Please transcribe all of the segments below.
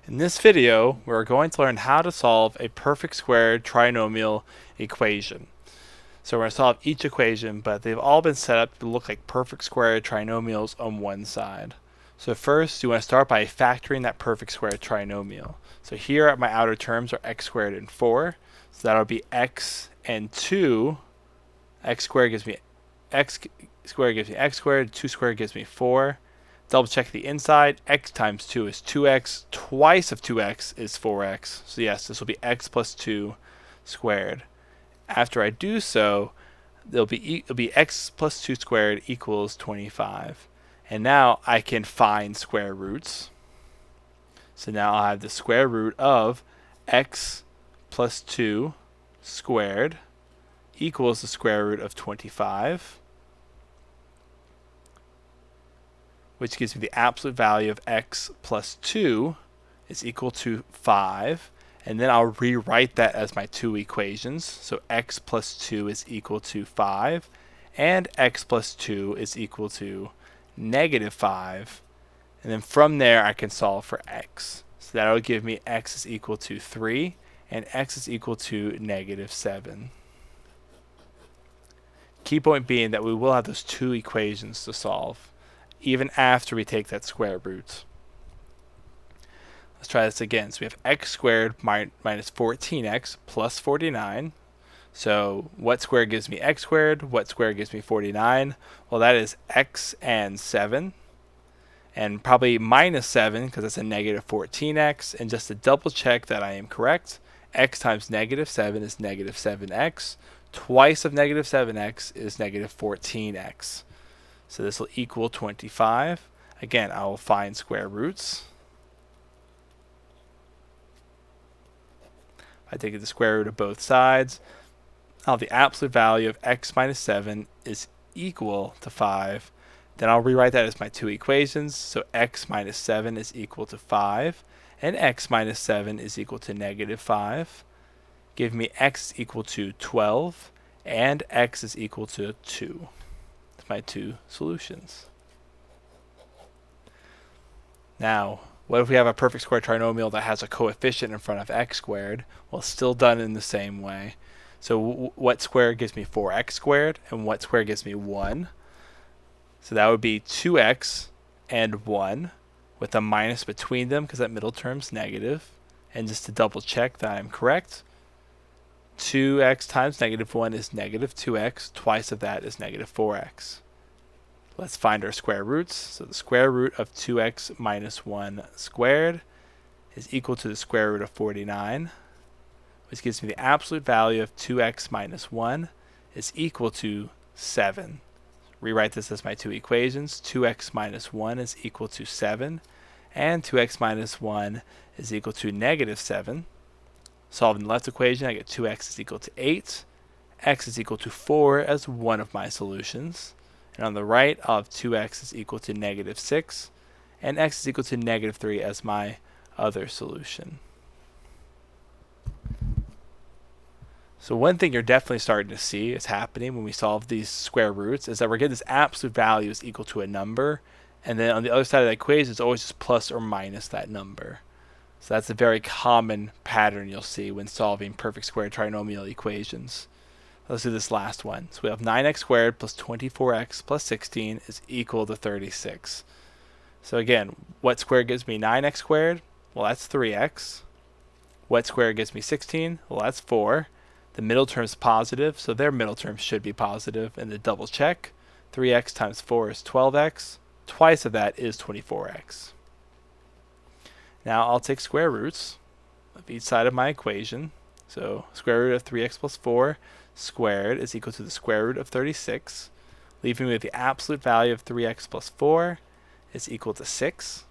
In this video, we're going to learn how to solve a perfect squared trinomial equation. So we're going to solve each equation, but they've all been set up to look like perfect squared trinomials on one side. So first, you want to start by factoring that perfect squared trinomial. So here my outer terms are x squared and 4. So that'll be x and 2. X squared gives me x squared gives me x squared. 2 squared gives me 4. Double check the inside. X times 2 is 2x. Twice of 2x is 4x. So yes, this will be x plus 2 squared. After I do so, it'll be x plus 2 squared equals 25. And now I can find square roots. So now I have the square root of x plus 2 squared equals the square root of 25. Which gives me the absolute value of x plus 2 is equal to 5. And then I'll rewrite that as my two equations. So x plus 2 is equal to 5, and x plus 2 is equal to negative 5. And then from there, I can solve for x. So that'll give me x is equal to 3, and x is equal to negative 7. Key point being that we will have those two equations to solve, even after we take that square root. Let's try this again. So we have x squared minus 14x plus 49. So what squared gives me x squared? What squared gives me 49? Well, that is x and 7. And probably minus 7 because that's a negative 14x. And just to double check that I am correct, x times negative 7 is negative 7x. Twice of negative 7x is negative 14x. So this will equal 25. Again, I will find square roots. I take the square root of both sides. I'll have the absolute value of x minus 7 is equal to 5. Then I'll rewrite that as my two equations. So x minus 7 is equal to 5, and x minus 7 is equal to negative 5. Give me x is equal to 12, and x is equal to 2. That's my two solutions. Now, what if we have a perfect square trinomial that has a coefficient in front of x squared? Well, it's still done in the same way. So what square gives me 4x squared, and what square gives me 1? So that would be 2x and 1 with a minus between them because that middle term's negative. And just to double check that I'm correct, 2x times negative 1 is negative 2x. Twice of that is negative 4x. Let's find our square roots. So the square root of 2x minus 1 squared is equal to the square root of 49, which gives me the absolute value of 2x minus 1 is equal to 7. Rewrite this as my two equations. 2x minus 1 is equal to 7, and 2x minus 1 is equal to negative 7. Solving the left equation, I get 2x is equal to 8, x is equal to 4 as one of my solutions. And on the right, I'll have 2x is equal to negative 6, and x is equal to negative 3 as my other solution. So one thing you're definitely starting to see is happening when we solve these square roots is that we're getting this absolute value is equal to a number, and then on the other side of the equation, it's always just plus or minus that number. So that's a very common pattern you'll see when solving perfect square trinomial equations. Let's do this last one. So we have 9x squared plus 24x plus 16 is equal to 36. So again, what square gives me 9x squared? Well, that's 3x. What square gives me 16? Well, that's 4. The middle term is positive, so their middle term should be positive. And the double check, 3x times 4 is 12x. Twice of that is 24x. Now I'll take square roots of each side of my equation. So square root of 3x plus 4 squared is equal to the square root of 36, leaving me with the absolute value of 3x plus 4 is equal to 6.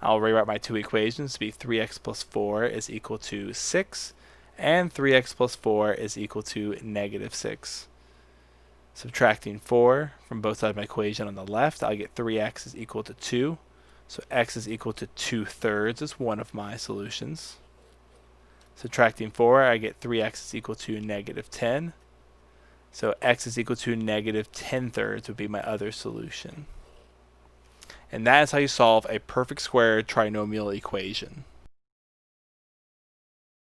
I'll rewrite my two equations to be 3x plus 4 is equal to 6, and 3x plus 4 is equal to negative 6. Subtracting 4 from both sides of my equation on the left, I'll get 3x is equal to 2. So x is equal to 2/3 is one of my solutions. Subtracting 4, I get 3x is equal to negative 10. So x is equal to negative 10/3 would be my other solution. And that is how you solve a perfect square trinomial equation.